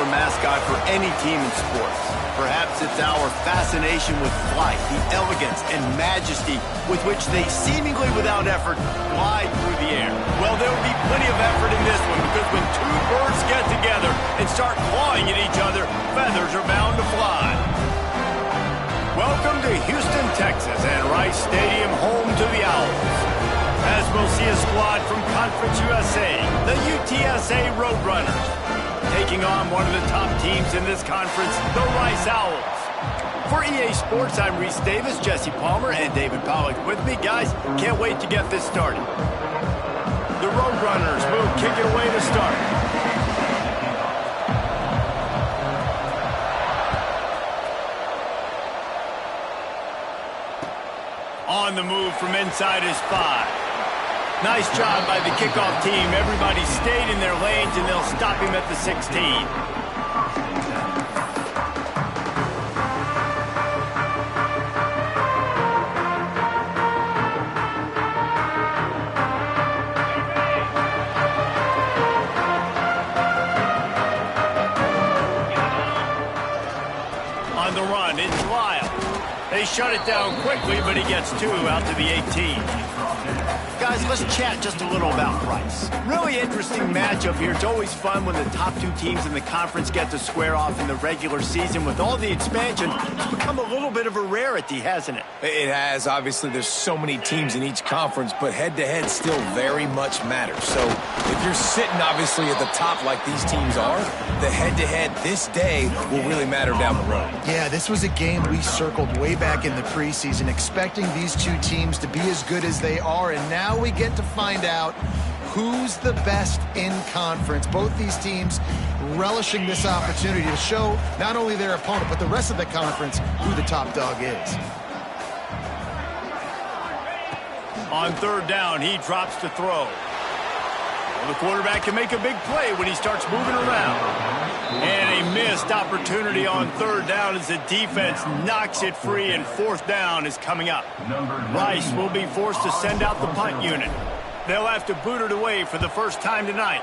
popular mascot for any team in sports. Perhaps it's our fascination with flight, the elegance and majesty with which they seemingly without effort glide through the air. Well, there will be plenty of effort in this one because when two birds get together and start clawing at each other, feathers are bound to fly. Welcome to Houston, Texas, and Rice Stadium, home to the Owls. As we'll see a squad from Conference USA, the UTSA Roadrunners, taking on one of the top teams in this conference, the Rice Owls. For EA Sports, I'm Reese Davis, Jesse Palmer, and David Pollock with me. Guys, can't wait to get this started. The Roadrunners will kick it away to start. On the move from inside his 5. Nice job by the kickoff team. Everybody stayed in their lanes, and they'll stop him at the 16. On the run, it's Lyle. They shut it down quickly, but he gets 2 out to the 18. Guys, let's chat just a little about Rice. Really interesting matchup here. It's always fun when the top 2 teams in the conference get to square off in the regular season. With all the expansion, it's become a little bit of a rarity, hasn't it? It has. Obviously, there's so many teams in each conference, but head-to-head still very much matters. So if you're sitting, obviously, at the top like these teams are, the head-to-head this day will really matter down the road. Yeah, this was a game we circled way back in the preseason, expecting these 2 teams to be as good as they are, and now we get to find out who's the best in conference. Both these teams relishing this opportunity to show not only their opponent, but the rest of the conference who the top dog is. On 3rd down, he drops to throw. Well, the quarterback can make a big play when he starts moving around. And a missed opportunity on 3rd down as the defense knocks it free, and 4th down is coming up. Rice will be forced to send out the punt unit. They'll have to boot it away for the first time tonight.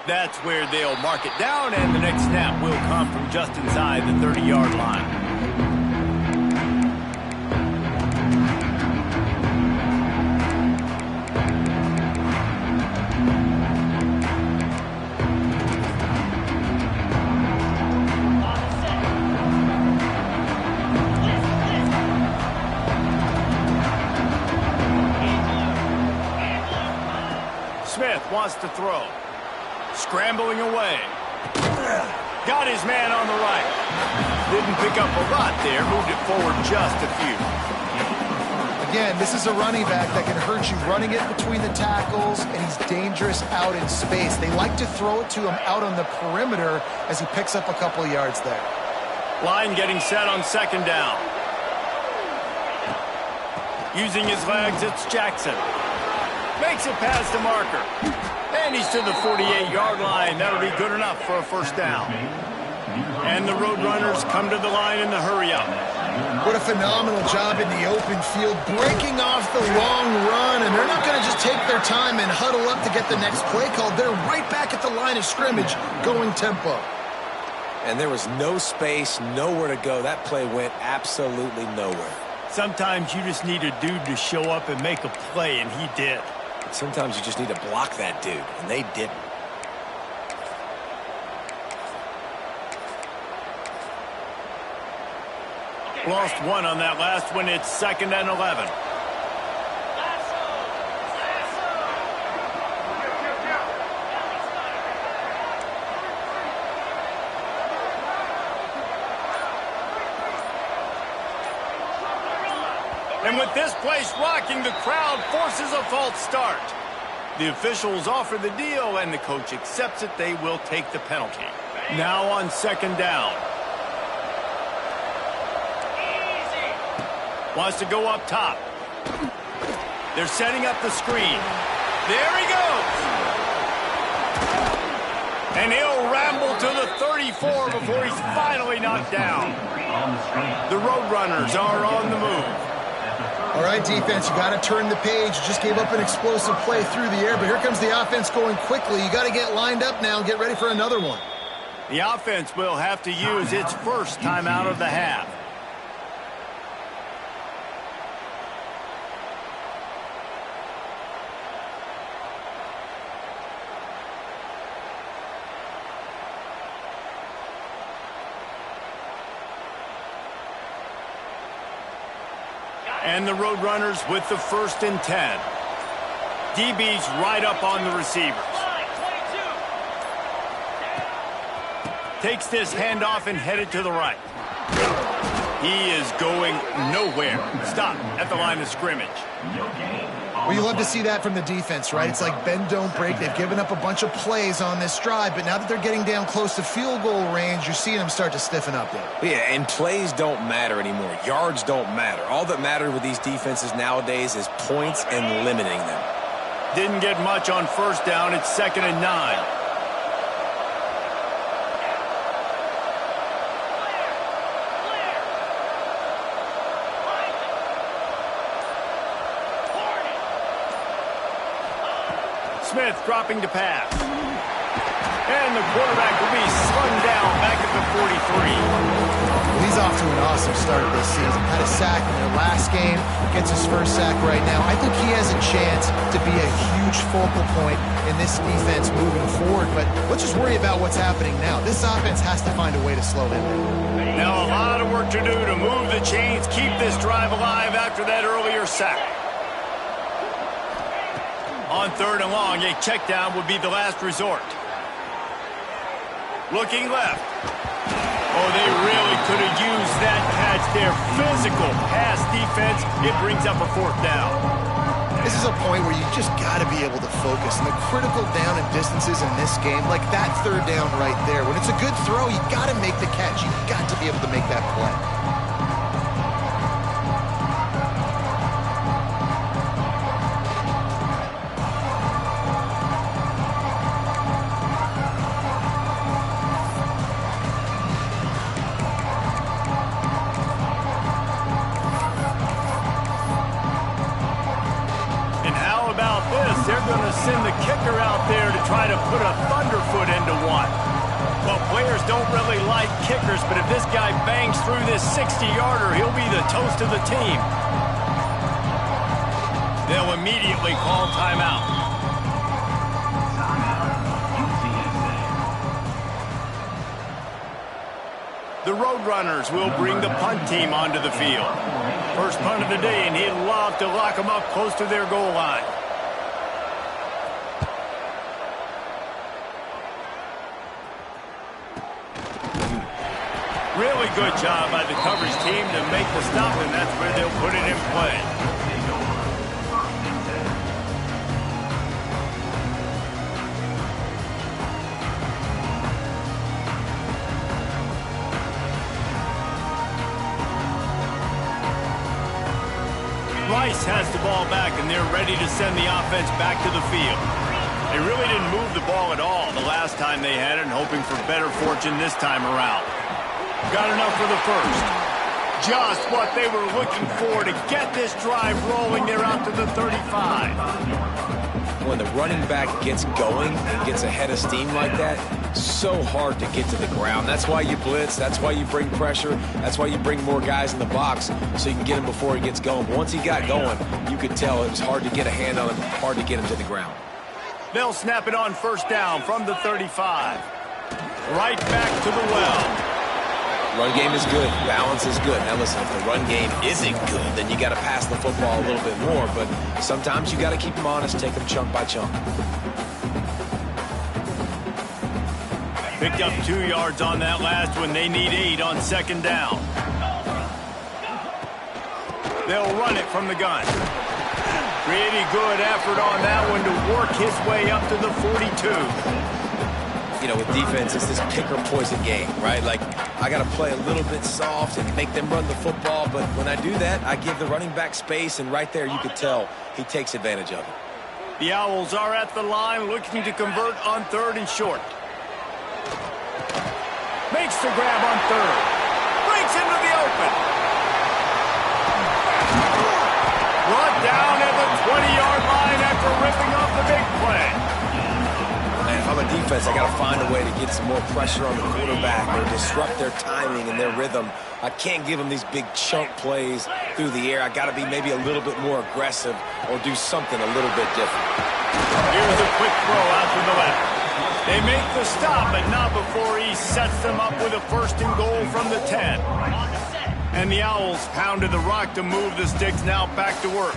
That's where they'll mark it down, and the next snap will come from just inside the 30-yard line. Wants to throw. Scrambling away. Got his man on the right. Didn't pick up a lot there. Moved it forward just a few. Again, this is a running back that can hurt you running it between the tackles, and he's dangerous out in space. They like to throw it to him out on the perimeter as he picks up a couple of yards there. Line getting set on 2nd down. Using his legs, it's Jackson. Makes it past the marker. And he's to the 48-yard line. That'll be good enough for a 1st down. And the Roadrunners come to the line in the hurry-up. What a phenomenal job in the open field, breaking off the long run. And they're not going to just take their time and huddle up to get the next play called. They're right back at the line of scrimmage, going tempo. And there was no space, nowhere to go. That play went absolutely nowhere. Sometimes you just need a dude to show up and make a play, and he did. Sometimes you just need to block that dude, and they didn't. Lost 1 on that last one. It's 2nd and 11. And with this place rocking, the crowd forces a false start. The officials offer the deal, and the coach accepts it. They will take the penalty. Now on 2nd down. Wants to go up top. They're setting up the screen. There he goes. And he'll ramble to the 34 before he's finally knocked down. The Roadrunners are on the move. All right, defense, you got to turn the page. You just gave up an explosive play through the air, but here comes the offense going quickly. You got to get lined up now and get ready for another one. The offense will have to use its first timeout of the half. And the Roadrunners with the 1st and 10. DB's right up on the receivers. Takes this handoff and headed to the right. He is going nowhere. Stop at the line of scrimmage. Well, you love to see that from the defense, right? It's like bend, don't break. They've given up a bunch of plays on this drive, but now that they're getting down close to field goal range, you're seeing them start to stiffen up there. Yeah, and plays don't matter anymore. Yards don't matter. All that matters with these defenses nowadays is points and limiting them. Didn't get much on 1st down. It's 2nd and 9. Smith dropping to pass. And the quarterback will be slung down back at the 43. He's off to an awesome start this season. Had a sack in their last game. Gets his 1st sack right now. I think he has a chance to be a huge focal point in this defense moving forward. But let's just worry about what's happening now. This offense has to find a way to slow him down. Now a lot of work to do to move the chains, keep this drive alive after that earlier sack. On 3rd and long, a check down would be the last resort. Looking left. Oh, they really could have used that patch there. Physical pass defense. It brings up a 4th down. This is a point where you just got to be able to focus. And the critical down and distances in this game, like that 3rd down right there. When it's a good throw, you got to make the catch. You got to be able to make that play. Send the kicker out there to try to put a thunderfoot into one. Well, players don't really like kickers, but if this guy bangs through this 60-yarder, he'll be the toast of the team. They'll immediately call timeout. The Roadrunners will bring the punt team onto the field. First punt of the day, and he'd love to lock them up close to their goal line. Really good job by the coverage team to make the stop, and that's where they'll put it in play. Rice has the ball back, and they're ready to send the offense back to the field. They really didn't move the ball at all the last time they had it, and hoping for better fortune this time around. Got enough for the 1st. Just what they were looking for to get this drive rolling. They're out to the 35. When the running back gets going and gets ahead of steam like that, so hard to get to the ground. That's why you blitz. That's why you bring pressure. That's why you bring more guys in the box so you can get him before he gets going. But once he got going, you could tell it was hard to get a hand on him, hard to get him to the ground. They'll snap it on 1st down from the 35. Right back to the well. Run game is good. Balance is good. Now listen, if the run game isn't good, then you got to pass the football a little bit more. But sometimes you got to keep them honest, take them chunk by chunk. Picked up 2 yards on that last one. They need 8 on 2nd down. They'll run it from the gun. Pretty good effort on that one to work his way up to the 42. You know, with defense, it's this pick or poison game, right? Like, I got to play a little bit soft and make them run the football, but when I do that, I give the running back space, and right there you could tell he takes advantage of it. The Owls are at the line looking to convert on 3rd and short. Makes the grab on 3rd. Breaks into the open. Brought down at the 20-yard line after ripping off the big play. And if I'm a defense, I got to find a way to get some more pressure on the quarterback or disrupt their timing and their rhythm. I can't give them these big chunk plays through the air. I got to be maybe a little bit more aggressive or do something a little bit different. Here's a quick throw out to the left. They make the stop, but not before he sets them up with a 1st and goal from the 10. And the Owls pounded the rock to move the sticks now back to work.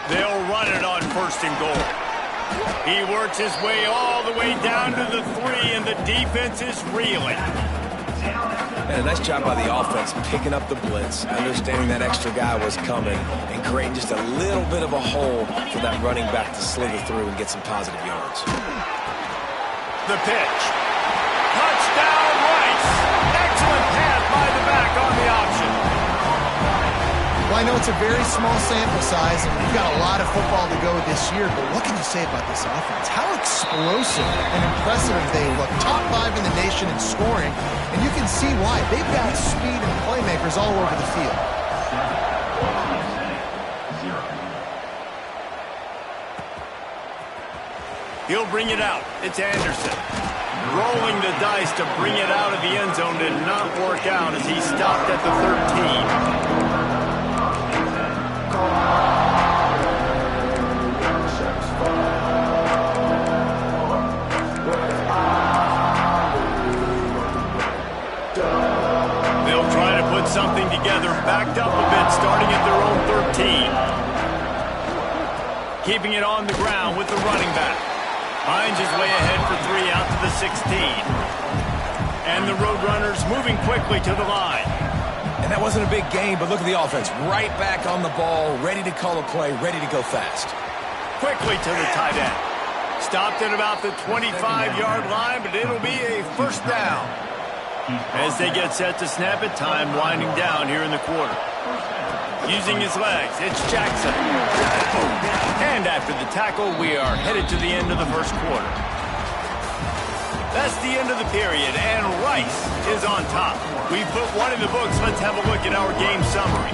They'll run it on 1st and goal. He works his way all the way down to the 3, and the defense is reeling. And a nice job by the offense picking up the blitz, understanding that extra guy was coming, and creating just a little bit of a hole for that running back to slither through and get some positive yards. The pitch. Touchdown, Rice. Excellent pass by the back on the option. Well, I know it's a very small sample size, and we've got a lot of football to go this year, but what can you say about this offense? How explosive and impressive they look. Top 5 in the nation in scoring, and you can see why. They've got speed and playmakers all over the field. He'll bring it out. It's Anderson. Rolling the dice to bring it out of the end zone did not work out as he stopped at the 13. They'll try to put something together, backed up a bit, starting at their own 13. Keeping it on the ground with the running back. Finds his way ahead for 3 out to the 16. And the Roadrunners moving quickly to the line. And that wasn't a big gain, but look at the offense. Right back on the ball, ready to call a play, ready to go fast. Quickly to the tight end. Stopped at about the 25-yard line, but it'll be a 1st down. As they get set to snap it, time winding down here in the quarter. Using his legs, it's Jackson. And after the tackle, we are headed to the end of the 1st quarter. That's the end of the period, and Rice is on top. We put 1 in the books. Let's have a look at our game summary.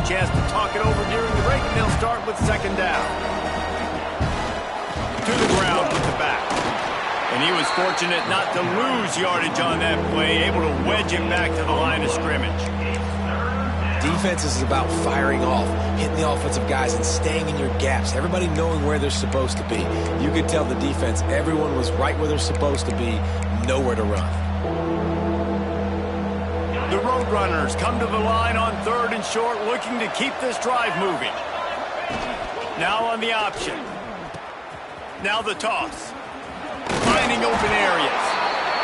Chance to talk it over during the break, and they'll start with 2nd down. To the ground with the back. And he was fortunate not to lose yardage on that play, able to wedge it back to the line of scrimmage. Defense is about firing off, hitting the offensive guys and staying in your gaps, everybody knowing where they're supposed to be. You could tell the defense, everyone was right where they're supposed to be, nowhere to run. The Roadrunners come to the line on 3rd and short, looking to keep this drive moving. Now on the option. Now the toss. Finding open areas.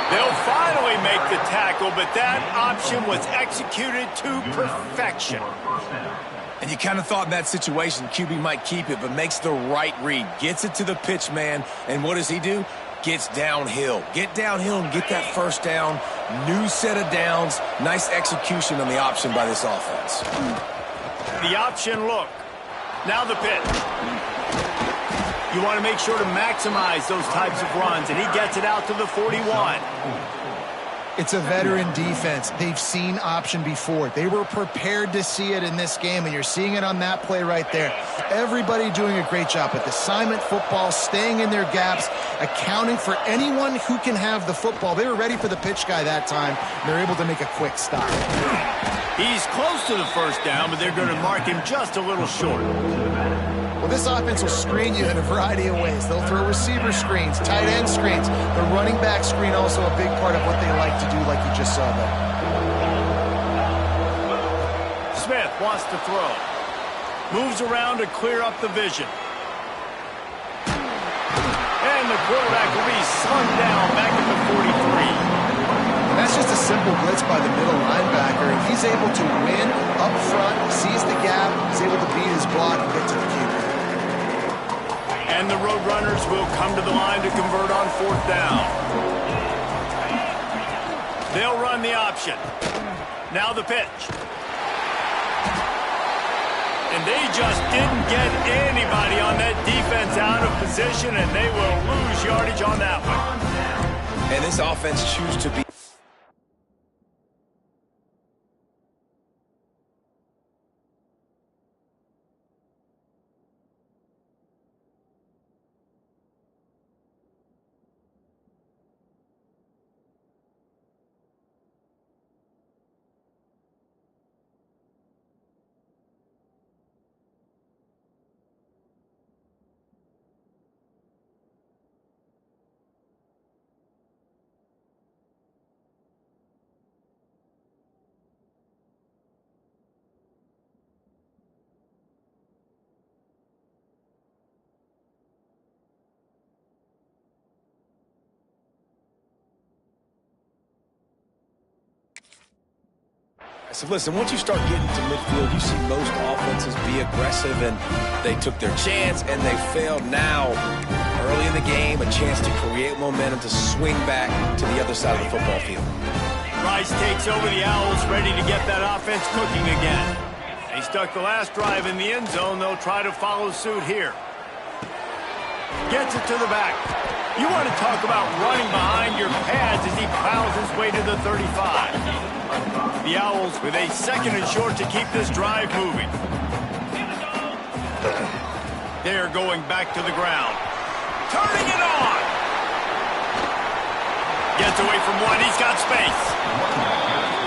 They'll finally make the tackle, but that option was executed to perfection. And you kind of thought in that situation QB might keep it, but makes the right read. Gets it to the pitch man, and what does he do? Gets downhill. Get downhill and get that 1st down. New set of downs. Nice execution on the option by this offense. The option look. Now the pitch. You want to make sure to maximize those types of runs, and he gets it out to the 41. It's a veteran defense. They've seen option before. They were prepared to see it in this game, and you're seeing it on that play right there. Everybody doing a great job with assignment football, staying in their gaps, accounting for anyone who can have the football. They were ready for the pitch guy that time. They're able to make a quick stop. He's close to the 1st down, but they're going to mark him just a little short. Well, this offense will screen you in a variety of ways. They'll throw receiver screens, tight end screens. The running back screen also a big part of what they like to do, like you just saw there. Smith wants to throw. Moves around to clear up the vision. And the quarterback will be slung down back at the 43. That's just a simple blitz by the middle linebacker, and he's able to win up front, sees the gap, is able to beat his block and get to the QB. And the Roadrunners will come to the line to convert on 4th down. They'll run the option. Now the pitch. And they just didn't get anybody on that defense out of position, and they will lose yardage on that one. And this offense chooses to be... So listen, once you start getting to midfield, you see most offenses be aggressive, and they took their chance and they failed. Now, early in the game, a chance to create momentum to swing back to the other side of the football field. Rice takes over the Owls, ready to get that offense cooking again. They stuck the last drive in the end zone. They'll try to follow suit here. Gets it to the back. You want to talk about running behind your pads as he plows his way to the 35. The Owls with a 2nd and short to keep this drive moving. They're going back to the ground. Turning it on. Gets away from one. He's got space.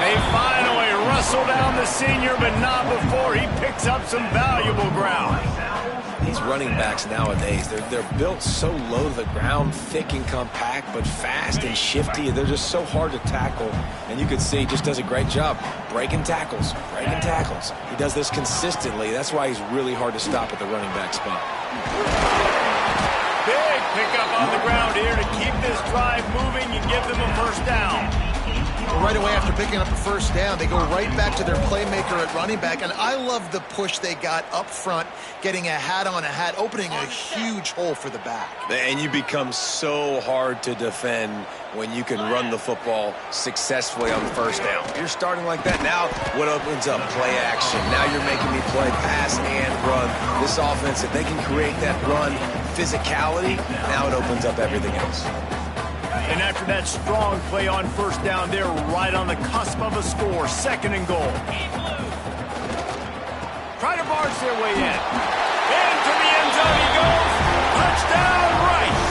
They finally wrestle down the senior, but not before he picks up some valuable ground. These running backs nowadays, they're built so low to the ground, thick and compact, but fast and shifty. They're just so hard to tackle. And you can see he just does a great job breaking tackles, breaking tackles. He does this consistently. That's why he's really hard to stop at the running back spot. Big pickup on the ground here to keep this drive moving and give them a 1st down. Well, right away after picking up a 1st down, they go right back to their playmaker at running back. And I love the push they got up front, getting a hat on a hat, opening a huge hole for the back. And you become so hard to defend when you can run the football successfully on 1st down. You're starting like that. Now what opens up? Play action. Now you're making me play pass and run. This offense, if they can create that run physicality, now it opens up everything else. And after that strong play on 1st down, they're right on the cusp of a score. 2nd and goal. Try to barge their way in. Into the end zone he goes. Touchdown, Rice.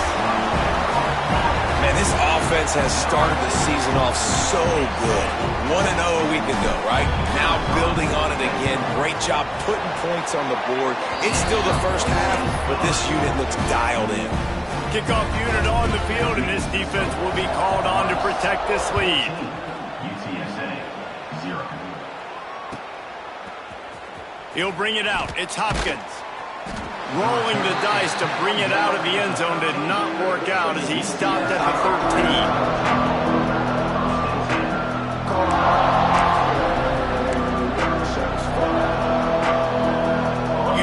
Man, this offense has started the season off so good. 1-0 a week ago, right? Now building on it again. Great job putting points on the board. It's still the 1st half, but this unit looks dialed in. Kickoff unit on the field, and this defense will be called on to protect this lead. UTSA, 0. He'll bring it out. It's Hopkins. Rolling the dice to bring it out of the end zone did not work out as he stopped at the 13.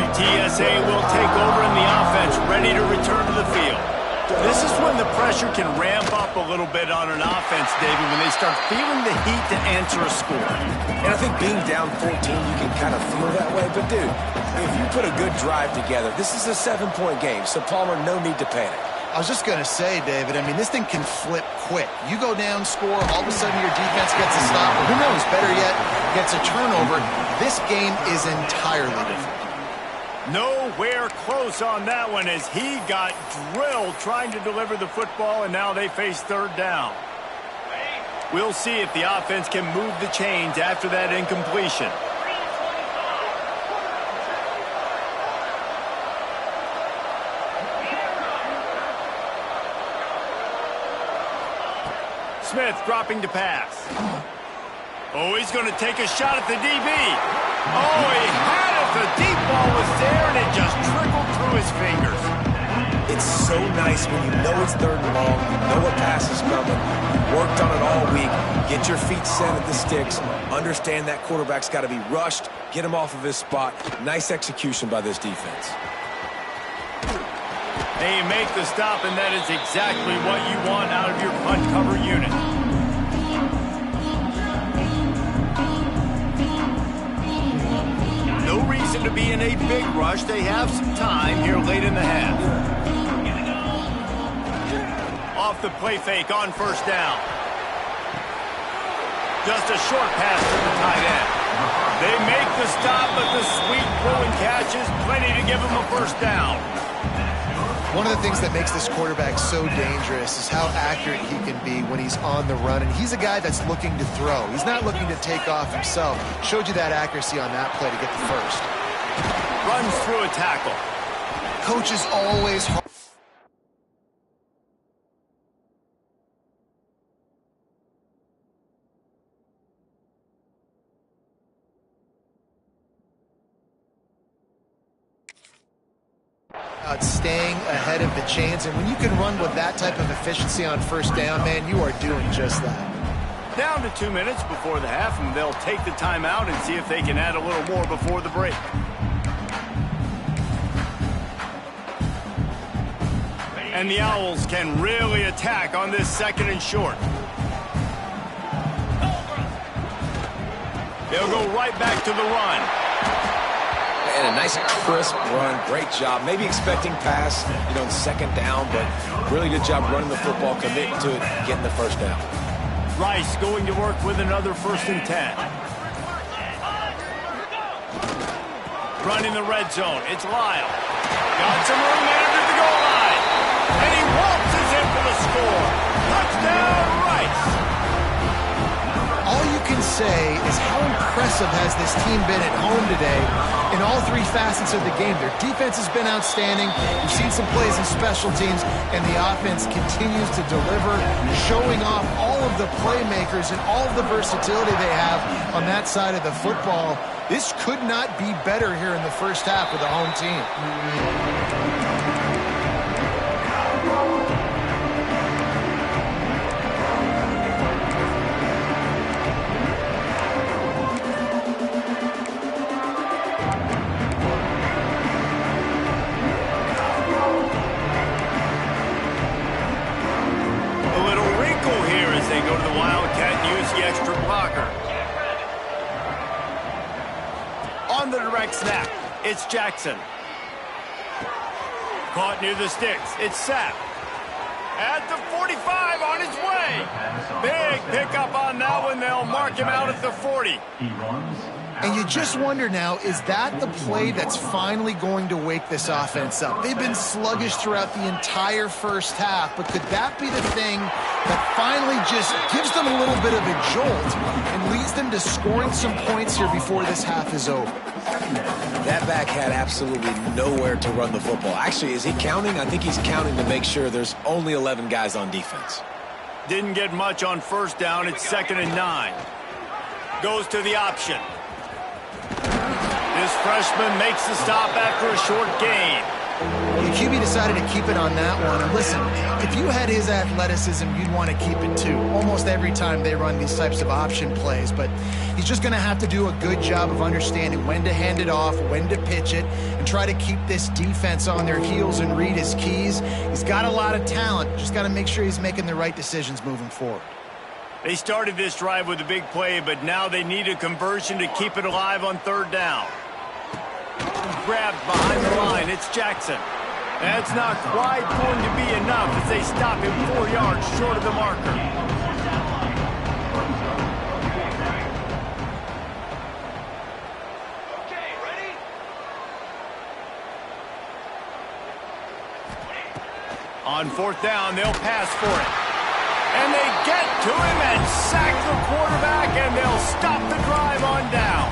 UTSA will take over in the offense, ready to return to the field. This is when the pressure can ramp up a little bit on an offense, David, when they start feeling the heat to answer a score. And I think being down 14, you can kind of feel that way. But, dude, if you put a good drive together, this is a 7-point game. So, Palmer, no need to panic. I was just going to say, David, I mean, this thing can flip quick. You go down, score, all of a sudden your defense gets a stop, or who knows, better yet, gets a turnover. This game is entirely different. Nowhere close on that one as he got drilled trying to deliver the football, and now they face 3rd down. We'll see if the offense can move the chains after that incompletion. Smith dropping to pass. Oh, he's going to take a shot at the DB. Oh, he had it. The deep ball was there, and it just trickled through his fingers. It's so nice when you know it's 3rd and long, you know a pass is coming, you worked on it all week, get your feet set at the sticks, understand that quarterback's got to be rushed, get him off of his spot. Nice execution by this defense. They make the stop, and that is exactly what you want out of your punt cover unit. No reason to be in a big rush. They have some time here late in the half. Off the play fake on 1st down. Just a short pass to the tight end. They make the stop, but the sweet throwing catch is plenty to give them a 1st down. One of the things that makes this quarterback so dangerous is how accurate he can be when he's on the run. And he's a guy that's looking to throw. He's not looking to take off himself. Showed you that accuracy on that play to get the 1st. Runs through a tackle. Coach is always hard. Staying ahead of the chains, and when you can run with that type of efficiency on 1st down, man, you are doing just that. Down to 2 minutes before the half, and they'll take the timeout and see if they can add a little more before the break. And the Owls can really attack on this 2nd and short. They'll go right back to the run. And a nice crisp run, great job. Maybe expecting pass, in 2nd down, but really good job running the football, committing to it, getting the 1st down. Rice going to work with another 1st and 10. Running the red zone, it's Lyle. Got some room there to the goal line. And he waltzes in for the score. Touchdown, Rice. All you can say is how impressive has this team been at home today in all 3 facets of the game. Their defense has been outstanding. We've seen some plays in special teams, and the offense continues to deliver, showing off all of the playmakers and all of the versatility they have on that side of the football. This could not be better here in the 1st half with the home team. On the direct snap, it's Jackson. Caught near the sticks, it's Sapp. At the 45, on his way. Big pickup on that one. They'll mark him out at the 40. And you just wonder now, is that the play that's finally going to wake this offense up? They've been sluggish throughout the entire 1st half, but could that be the thing that finally just gives them a little bit of a jolt and leads them to scoring some points here before this half is over? That back had absolutely nowhere to run the football. Actually, is he counting? I think he's counting to make sure there's only 11 guys on defense. Didn't get much on 1st down. It's 2nd and 9. Goes to the option. This freshman makes the stop after a short gain. The QB decided to keep it on that one. And listen, if you had his athleticism, you'd want to keep it too. Almost every time they run these types of option plays. But he's just going to have to do a good job of understanding when to hand it off, when to pitch it, and try to keep this defense on their heels and read his keys. He's got a lot of talent. Just got to make sure he's making the right decisions moving forward. They started this drive with a big play, but now they need a conversion to keep it alive on 3rd down. Grabbed behind the line, it's Jackson. That's not quite going to be enough as they stop him 4 yards short of the marker. Okay, ready? On 4th down, they'll pass for it. And they get to him and sack the quarterback, and they'll stop the drive on down.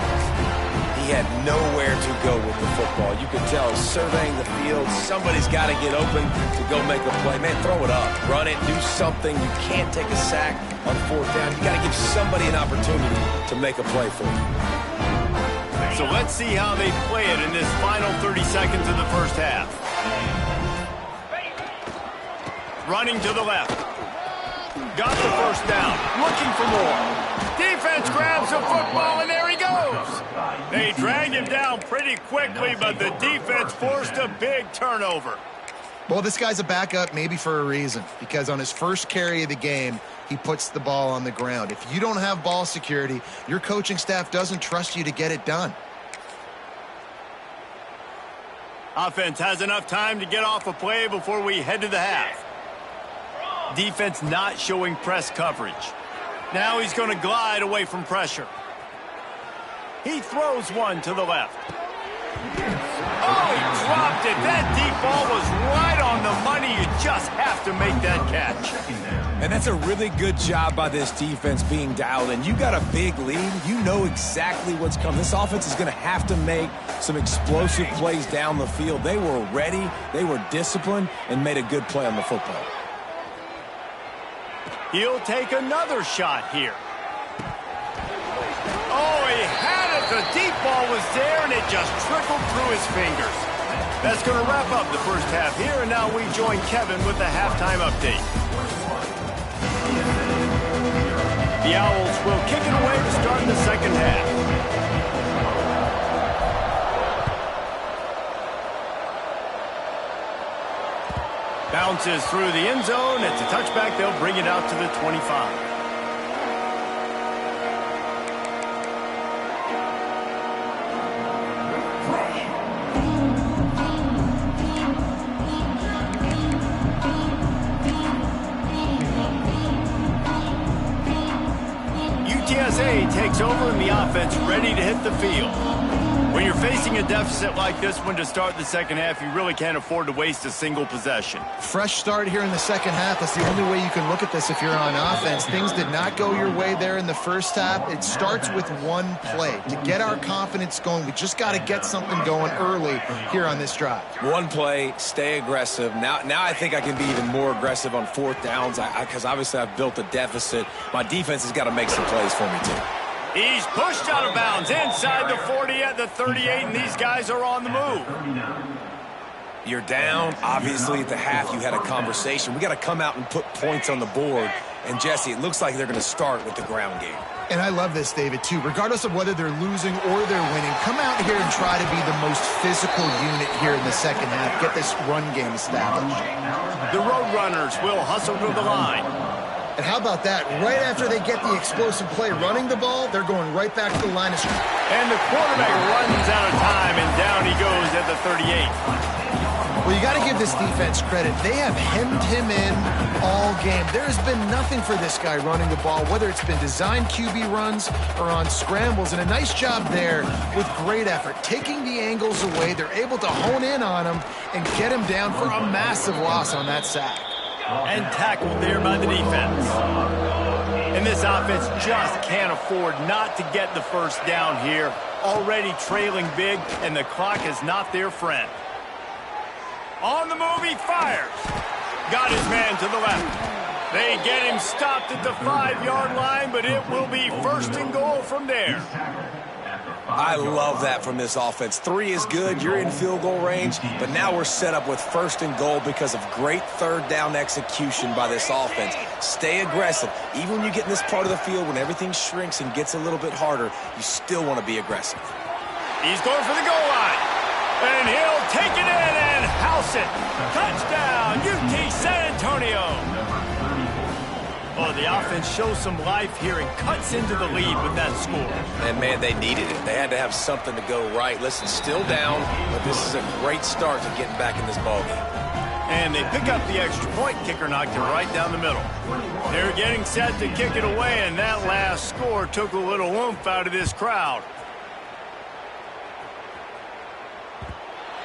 He had nowhere to go with the football. You could tell, surveying the field, somebody's got to get open to go make a play. Man, throw it up, run it, do something. You can't take a sack on 4th down. You got to give somebody an opportunity to make a play for you. So let's see how they play it in this final 30 seconds of the 1st half. Running to the left. Got the first down. Looking for more. Defense grabs the football, and there he goes. They dragged him down pretty quickly, but the defense forced a big turnover. Well, this guy's a backup maybe for a reason, because on his first carry of the game, he puts the ball on the ground. If you don't have ball security, your coaching staff doesn't trust you to get it done. Offense has enough time to get off a play before we head to the half. Defense not showing press coverage. Now he's going to glide away from pressure. He throws one to the left. Oh, he dropped it. That deep ball was right on the money. You just have to make that catch. And that's a really good job by this defense being dialed in. You got a big lead. You know exactly what's coming. This offense is going to have to make some explosive plays down the field. They were ready, they were disciplined, and made a good play on the football. He'll take another shot here. Oh, he had it. The deep ball was there, and it just trickled through his fingers. That's going to wrap up the first half here, and now we join Kevin with the halftime update. The Owls will kick it away to start the second half. Bounces through the end zone. It's a touchback. They'll bring it out to the 25. UTSA takes over and the offense ready to hit the field. When you're facing a deficit like this one to start the second half, you really can't afford to waste a single possession. Fresh start here in the second half. That's the only way you can look at this if you're on offense. Things did not go your way there in the first half. It starts with one play. To get our confidence going, we just got to get something going early here on this drive. One play, stay aggressive. Now I think I can be even more aggressive on fourth downs because obviously I've built a deficit. My defense has got to make some plays for me too. He's pushed out of bounds inside the 40 at the 38, and these guys are on the move. You're down. Obviously, at the half, you had a conversation. We got to come out and put points on the board. And, Jesse, it looks like they're going to start with the ground game. And I love this, David, too. Regardless of whether they're losing or they're winning, come out here and try to be the most physical unit here in the second half. Get this run game established. The Roadrunners will hustle to the line. And how about that? Right after they get the explosive play running the ball, they're going right back to the line of scrimmage. And the quarterback runs out of time, and down he goes at the 38. Well, you got to give this defense credit. They have hemmed him in all game. There's been nothing for this guy running the ball, whether it's been designed QB runs or on scrambles. And a nice job there with great effort. Taking the angles away, they're able to hone in on him and get him down for a massive loss on that sack. And tackled there by the defense. And this offense just can't afford not to get the first down here. Already trailing big, and the clock is not their friend. On the move, he fires. Got his man to the left. They get him stopped at the 5-yard line, but it will be first and goal from there. I love that from this offense. 3 is good. You're in field goal range, but now we're set up with first and goal because of great third down execution by this offense. Stay aggressive. Even when you get in this part of the field, when everything shrinks and gets a little bit harder, you still want to be aggressive. He's going for the goal line, and he'll take it in and house it. Touchdown, UT San Antonio. Oh, the offense shows some life here and cuts into the lead with that score. And, man, they needed it. They had to have something to go right. Listen, still down, but this is a great start to getting back in this ballgame. And they pick up the extra point. Kicker knocked it right down the middle. They're getting set to kick it away, and that last score took a little oomph out of this crowd.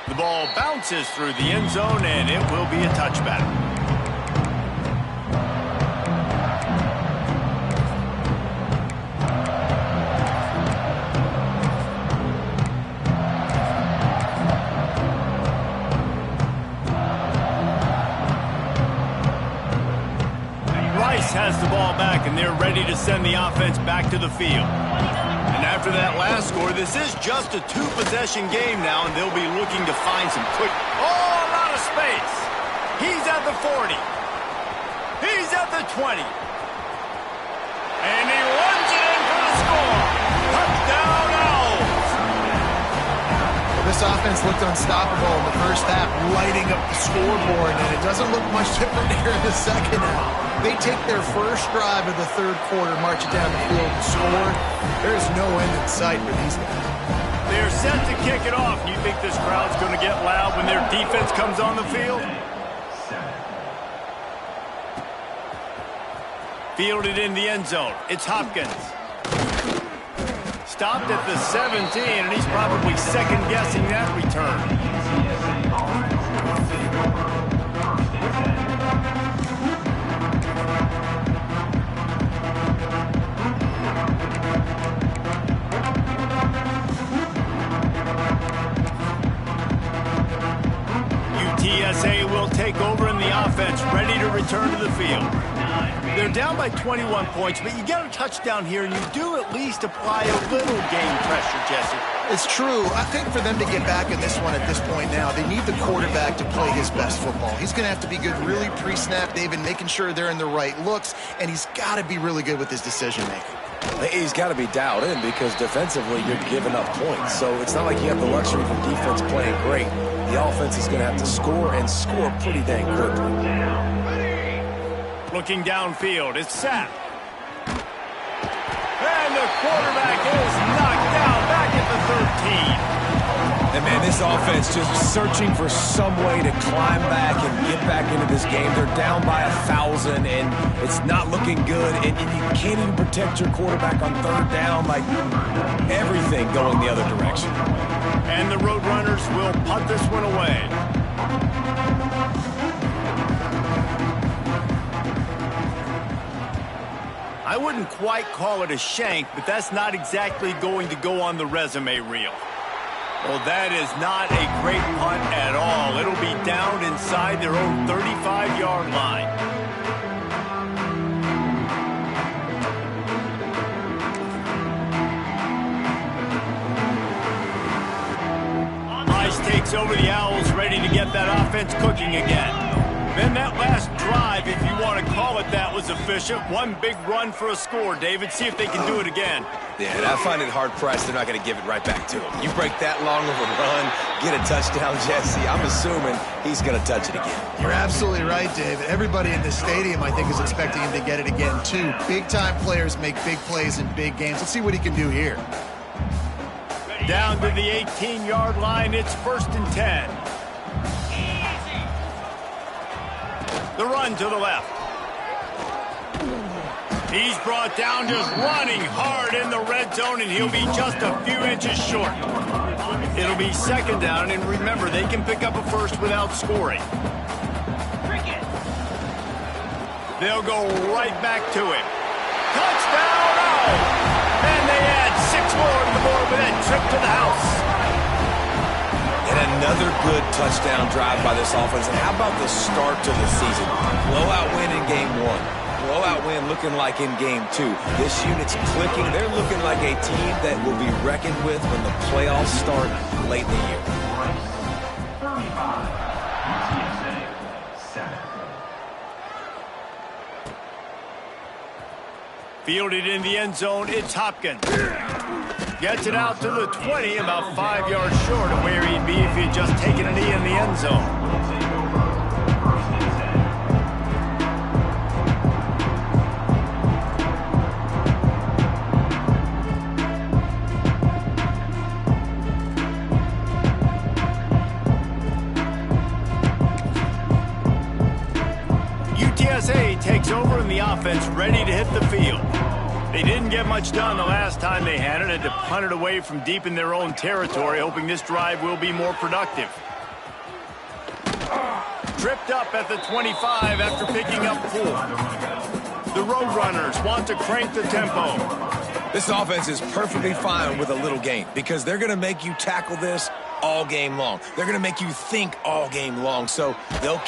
The ball bounces through the end zone, and it will be a touchback. Has the ball back, and they're ready to send the offense back to the field. And after that last score, this is just a 2-possession game now, and they'll be looking to find some quick... Oh, a lot of space. He's at the 40. He's at the 20. And he runs it in for the score. Touchdown, Owls. This offense looked unstoppable in the first half, lighting up the scoreboard, and it doesn't look much different here in the second half. They take their first drive of the third quarter, march it down the field, and score. There's no end in sight for these guys. They're set to kick it off. You think this crowd's going to get loud when their defense comes on the field? Fielded in the end zone. It's Hopkins. Stopped at the 17, and he's probably second-guessing that return. UTSA will take over in the offense, ready to return to the field. They're down by 21 points, but you get a touchdown here, and you do at least apply a little game pressure, Jesse. It's true. I think for them to get back in this one at this point now, they need the quarterback to play his best football. He's going to have to be good really pre-snap, David, making sure they're in the right looks, and he's got to be really good with his decision-making. He's got to be dialed in because defensively you're giving up points. So it's not like you have the luxury of the defense playing great. The offense is going to have to score and score pretty dang quickly. Looking downfield, it's Sapp. And the quarterback is knocked down back at the 13. And, man, this offense just searching for some way to climb back and get back into this game. They're down by 1,000, and it's not looking good. And you can't even protect your quarterback on third down. Like, everything going the other direction. And the Roadrunners will punt this one away. I wouldn't quite call it a shank, but that's not exactly going to go on the resume reel. Well, that is not a great punt at all. It'll be down inside their own 35-yard line. Rice takes over the Owls, ready to get that offense cooking again. Then that last drive, if you want to call it that, was efficient. One big run for a score, David. See if they can do it again. Yeah, and I find it hard-pressed they're not going to give it right back to him. You break that long of a run, get a touchdown, Jesse, I'm assuming he's going to touch it again. You're absolutely right, David. Everybody in this stadium, I think, is expecting him to get it again, too. Big-time players make big plays in big games. Let's see what he can do here. Down to the 18-yard line, it's 1st and 10. The run to the left. He's brought down just running hard in the red zone, and he'll be just a few inches short. It'll be 2nd down, and remember, they can pick up a first without scoring. They'll go right back to him. Touchdown! Oh! And they add 6 more to the board with that trip to the house. And another good touchdown drive by this offense. And how about the start to the season? Blowout win in game 1. Blowout win looking like in game 2. This unit's clicking. They're looking like a team that will be reckoned with when the playoffs start late in the year. 35, UTSA 7. Fielded in the end zone, it's Hopkins. Gets it out to the 20, about 5 yards short of where he'd be if he'd just taken a knee in the end zone. UTSA takes over in the offense, ready to hit the field. They didn't get much done the last time they had it, had to punt it away from deep in their own territory, hoping this drive will be more productive. Tripped up at the 25 after picking up 4. The Roadrunners want to crank the tempo. This offense is perfectly fine with a little game because they're going to make you tackle this all game long. They're going to make you think all game long, so they'll...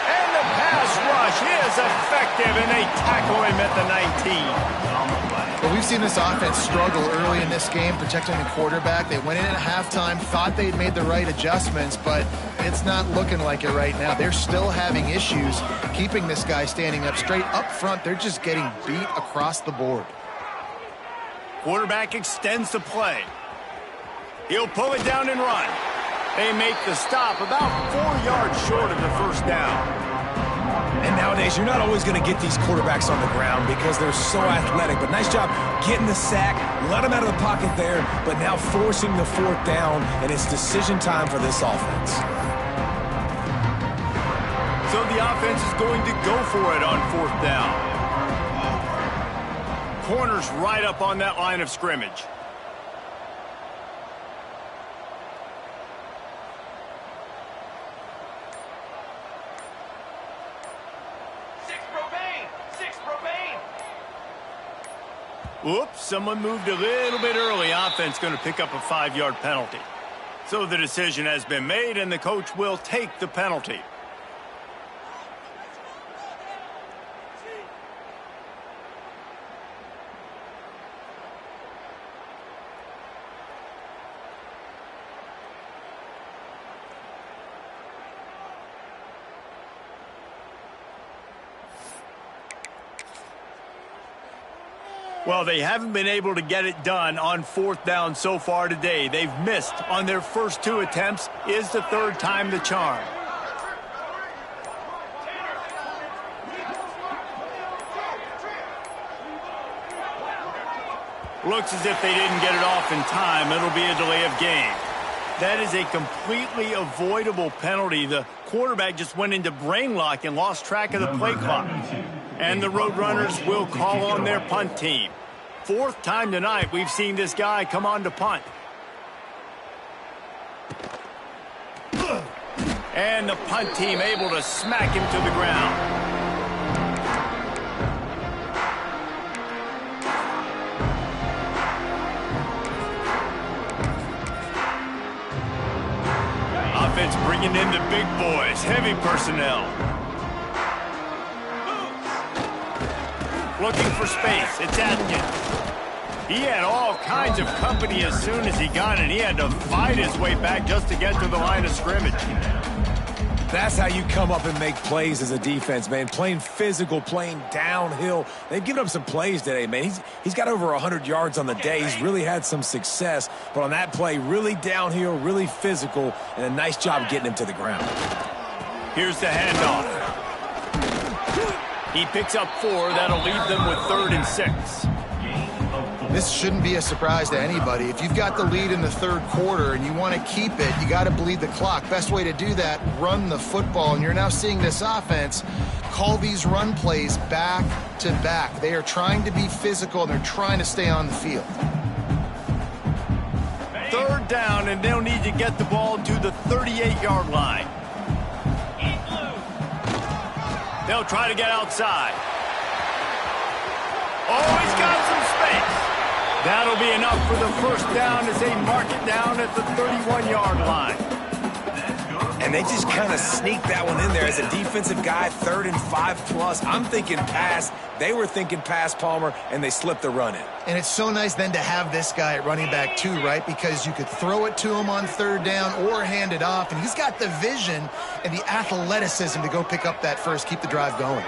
And the pass rush push is effective, and they tackle him at the 19. Well, we've seen this offense struggle early in this game, protecting the quarterback. They went in at halftime, thought they'd made the right adjustments, but it's not looking like it right now. They're still having issues keeping this guy standing up straight. Up front, they're just getting beat across the board. Quarterback extends the play. He'll pull it down and run. They make the stop about 4 yards short of the first down. And nowadays, you're not always going to get these quarterbacks on the ground because they're so athletic. But nice job getting the sack, let him out of the pocket there, but now forcing the fourth down, and it's decision time for this offense. So the offense is going to go for it on fourth down. Corners right up on that line of scrimmage. Whoops, someone moved a little bit early. Offense going to pick up a 5-yard penalty. So the decision has been made, and the coach will take the penalty. Well, they haven't been able to get it done on fourth down so far today. They've missed on their first 2 attempts. Is the third time the charm. Looks as if they didn't get it off in time. It'll be a delay of game. That is a completely avoidable penalty. The quarterback just went into brain lock and lost track of the play clock. And the Roadrunners will call on their punt team. 4th time tonight we've seen this guy come on to punt. And the punt team able to smack him to the ground. Offense bringing in the big boys, heavy personnel. Looking for space. It's Atkins. He had all kinds of company as soon as he got it. He had to fight his way back just to get to the line of scrimmage. That's how you come up and make plays as a defense, man. Playing physical, playing downhill. They've given up some plays today, man. He's got over 100 yards on the day. He's really had some success. But on that play, really downhill, really physical, and a nice job getting him to the ground. Here's the handoff. He picks up 4. That'll leave them with 3rd and 6. This shouldn't be a surprise to anybody. If you've got the lead in the 3rd quarter and you want to keep it, you got to bleed the clock. Best way to do that, run the football. And you're now seeing this offense call these run plays back to back. They are trying to be physical, and they're trying to stay on the field. 3rd down, and they'll need to get the ball to the 38-yard line. They'll try to get outside. Oh, he's got some space. That'll be enough for the first down as they mark it down at the 31-yard line. And they just kind of sneaked that one in there as a defensive guy, 3rd and 5+. I'm thinking pass. They were thinking pass, Palmer, and they slipped the run in. And it's so nice then to have this guy at running back too, right? Because you could throw it to him on 3rd down or hand it off. And he's got the vision and the athleticism to go pick up that first, keep the drive going.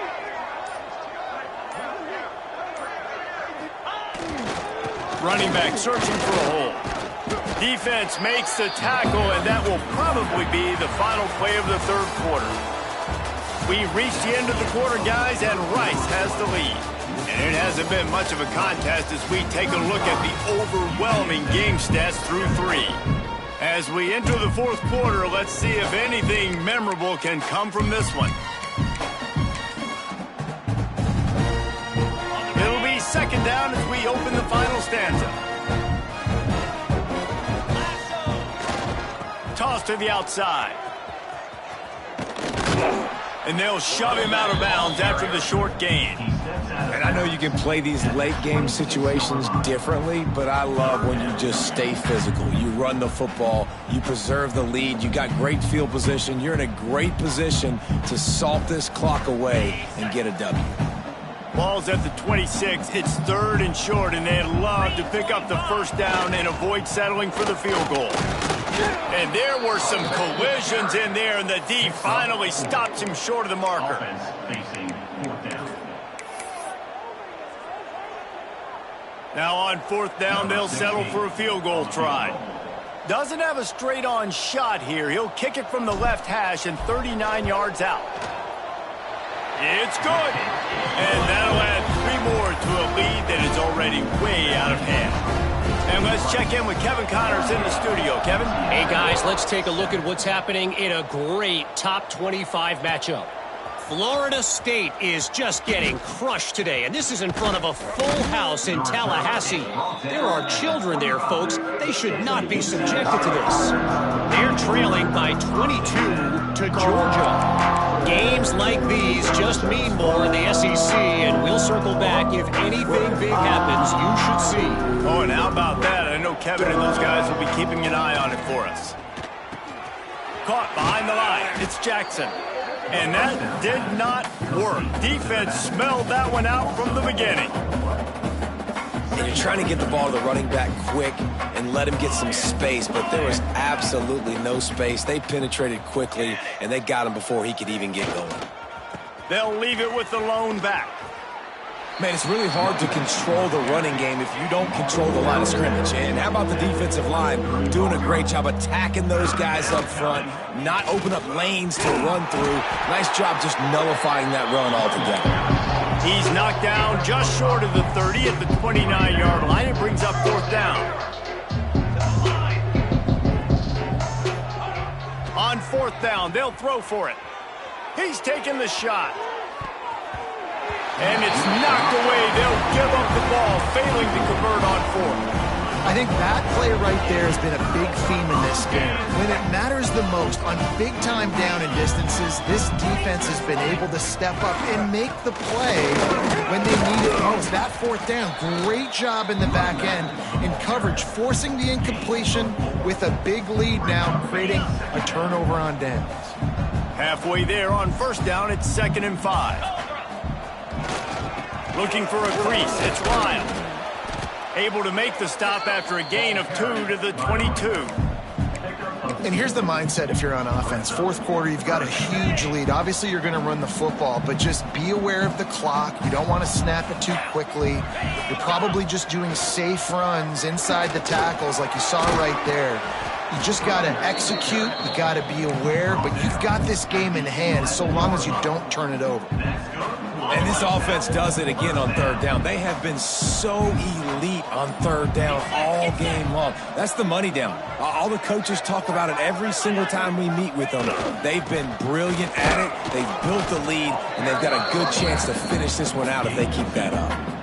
Running back searching for a hole. Defense makes the tackle, and that will probably be the final play of the 3rd quarter. We reached the end of the quarter, guys, and Rice has the lead. And it hasn't been much of a contest as we take a look at the overwhelming game stats through 3. As we enter the 4th quarter, let's see if anything memorable can come from this one. It'll be 2nd down as we open the final stanza. Toss to the outside. And they'll shove him out of bounds after the short gain. And I know you can play these late game situations differently, but I love when you just stay physical. You run the football, you preserve the lead, you got great field position, you're in a great position to salt this clock away and get a W. Ball's at the 26. It's 3rd and short, and they'd love to pick up the first down and avoid settling for the field goal. And there were some collisions in there, and the D finally stops him short of the marker. Offense facing 4th down. Now on 4th down, they'll settle for a field goal try. Doesn't have a straight-on shot here. He'll kick it from the left hash and 39 yards out. It's good. And that'll add 3 more to a lead that is already way out of hand. And let's check in with Kevin Connors in the studio. Kevin? Hey, guys, let's take a look at what's happening in a great top 25 matchup. Florida State is just getting crushed today, and this is in front of a full house in Tallahassee. There are children there, folks. They should not be subjected to this. They're trailing by 22 to Georgia. Games like these just mean more in the SEC, and we'll circle back. If anything big happens, you should see. Oh, and how about that? I know Kevin and those guys will be keeping an eye on it for us. Caught behind the line. It's Jackson. And that did not work. Defense smelled that one out from the beginning. And you're trying to get the ball to the running back quick and let him get some space, but there was absolutely no space. They penetrated quickly, and they got him before he could even get going. They'll leave it with the lone back. Man, it's really hard to control the running game if you don't control the line of scrimmage. And how about the defensive line doing a great job attacking those guys up front, not open up lanes to run through. Nice job just nullifying that run altogether. He's knocked down just short of the 30 at the 29-yard line. It brings up 4th down. On 4th down, they'll throw for it. He's taking the shot. And it's knocked away. They'll give up the ball, failing to convert on 4th. I think that play right there has been a big theme in this game. When it matters the most, on big-time down and distances, this defense has been able to step up and make the play when they need it most. That 4th down, great job in the back end in coverage, forcing the incompletion with a big lead now, creating a turnover on downs. Halfway there on 1st down, it's 2nd and 5. Looking for a crease, it's Lyle. Able to make the stop after a gain of 2 to the 22. And here's the mindset if you're on offense. 4th quarter, you've got a huge lead. Obviously, you're going to run the football, but just be aware of the clock. You don't want to snap it too quickly. You're probably just doing safe runs inside the tackles like you saw right there. You just got to execute. You got to be aware, but you've got this game in hand so long as you don't turn it over. And this offense does it again on 3rd down. They have been so elite on 3rd down all game long. That's the money down. All the coaches talk about it every single time we meet with them. They've been brilliant at it. They've built the lead, and they've got a good chance to finish this one out if they keep that up.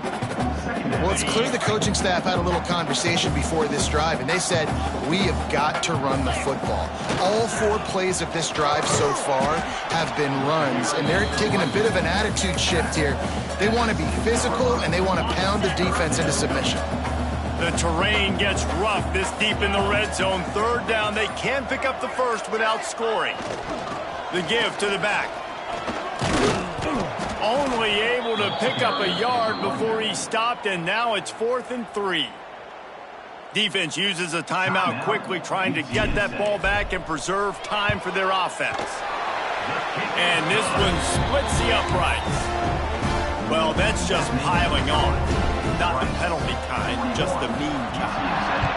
Well, it's clear the coaching staff had a little conversation before this drive, and they said, we have got to run the football. All 4 plays of this drive so far have been runs, and they're taking a bit of an attitude shift here. They want to be physical, and they want to pound the defense into submission. The terrain gets rough this deep in the red zone. 3rd down, they can pick up the first without scoring. The give to the back. Only able to pick up a yard before he stopped, and now it's 4th and 3. Defense uses a timeout quickly, trying to get that ball back and preserve time for their offense. And this one splits the uprights. Well, that's just piling on. Not the penalty kind, just the mean kind.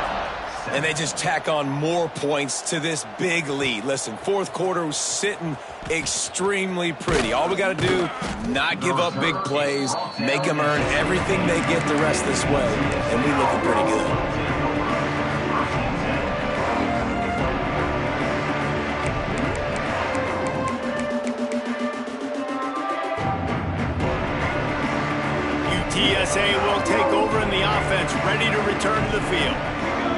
And they just tack on more points to this big lead. Listen, 4th quarter was sitting extremely pretty. All we got to do, not give up big plays, make them earn everything they get the rest of this way, and we looking pretty good. UTSA will take over in the offense, ready to return to the field.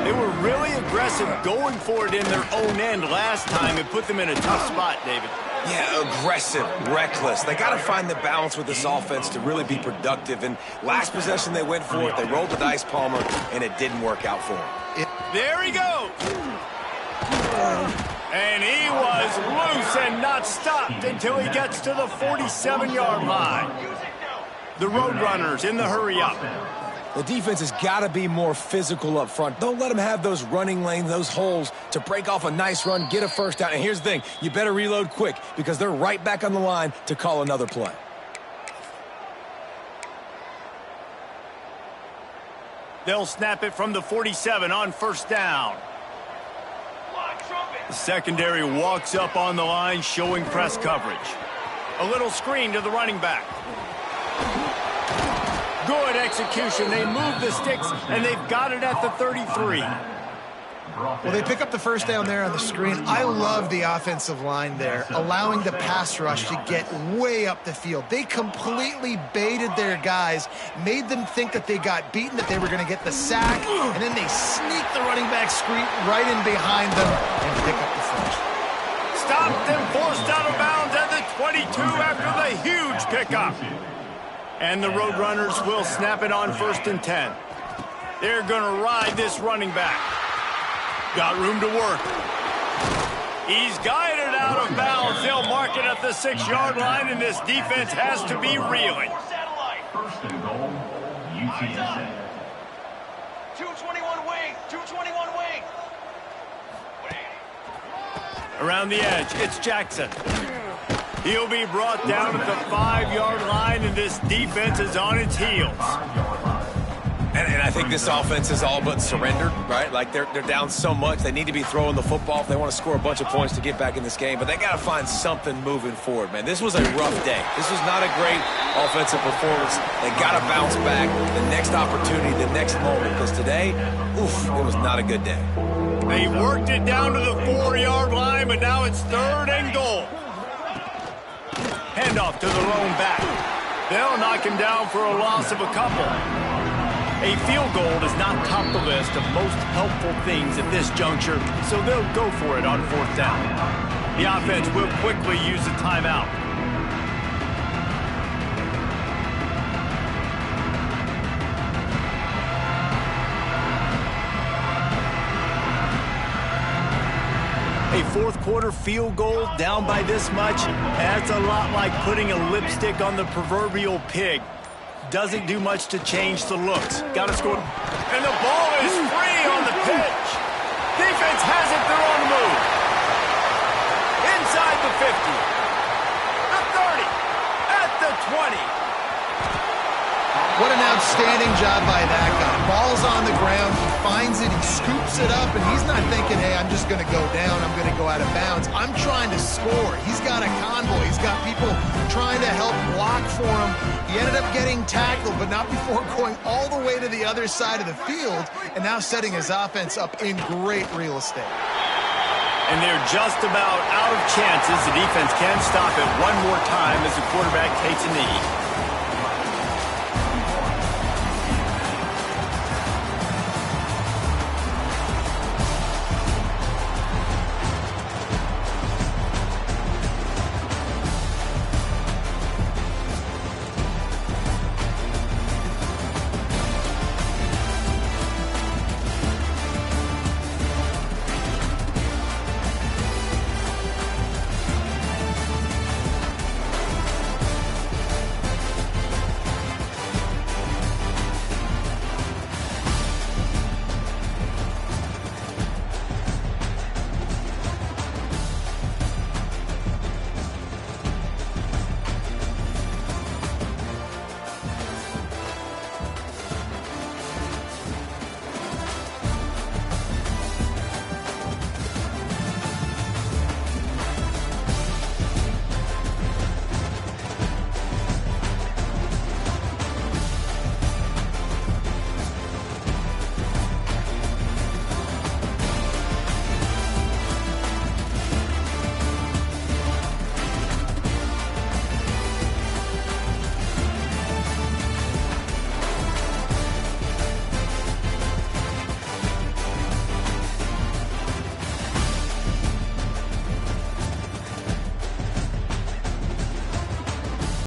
They were really aggressive going for it in their own end last time. It put them in a tough spot, David. Yeah, aggressive, reckless. They got to find the balance with this offense to really be productive. And last possession they went for it. They rolled the dice, Palmer, and it didn't work out for them. There he goes. And he was loose and not stopped until he gets to the 47-yard line. The Roadrunners in the hurry up. The defense has got to be more physical up front. Don't let them have those running lanes, those holes to break off a nice run, get a first down. And here's the thing, you better reload quick because they're right back on the line to call another play. They'll snap it from the 47 on first down. The secondary walks up on the line, showing press coverage. A little screen to the running back. Good execution. They move the sticks, and they've got it at the 33. Well, they pick up the first down there on the screen. I love the offensive line there, allowing the pass rush to get way up the field. They completely baited their guys, made them think that they got beaten, that they were going to get the sack, and then they sneak the running back screen right in behind them and pick up the first. Stopped and forced out of bounds at the 22 after the huge pickup. And the Roadrunners will snap it on first and 10. They're going to ride this running back. Got room to work. He's guided out of bounds. They'll mark it at the 6-yard line, and this defense has to be reeling. First and goal, UTSA. 221 wing, 221 wing. Around the edge, it's Jackson. He'll be brought down at the 5-yard line, and this defense is on its heels. And I think this offense is all but surrendered, right? Like they're down so much. They need to be throwing the football if they want to score a bunch of points to get back in this game. But they got to find something moving forward, man. This was a rough day. This was not a great offensive performance. They got to bounce back the next opportunity, the next moment. Because today, oof, it was not a good day. They worked it down to the 4-yard line, but now it's 3rd and goal. Handoff to the lone back. They'll knock him down for a loss of a couple. A field goal does not top the list of most helpful things at this juncture, so they'll go for it on 4th down. The offense will quickly use a timeout. A 4th quarter field goal down by this much, that's a lot like putting a lipstick on the proverbial pig. Doesn't do much to change the looks. Got to score. And the ball is free on the pitch. Defense has it. They're on the move. Inside the 50. The 30. At the 20. What an outstanding job by that guy. Ball's on the ground. He finds it. He scoops it up, and he's not thinking, hey, I'm just going to go down. I'm going to go out of bounds. I'm trying to score. He's got a convoy. He's got people trying to help block for him. He ended up getting tackled, but not before going all the way to the other side of the field and now setting his offense up in great real estate. And they're just about out of chances. The defense can stop it one more time as the quarterback takes a knee.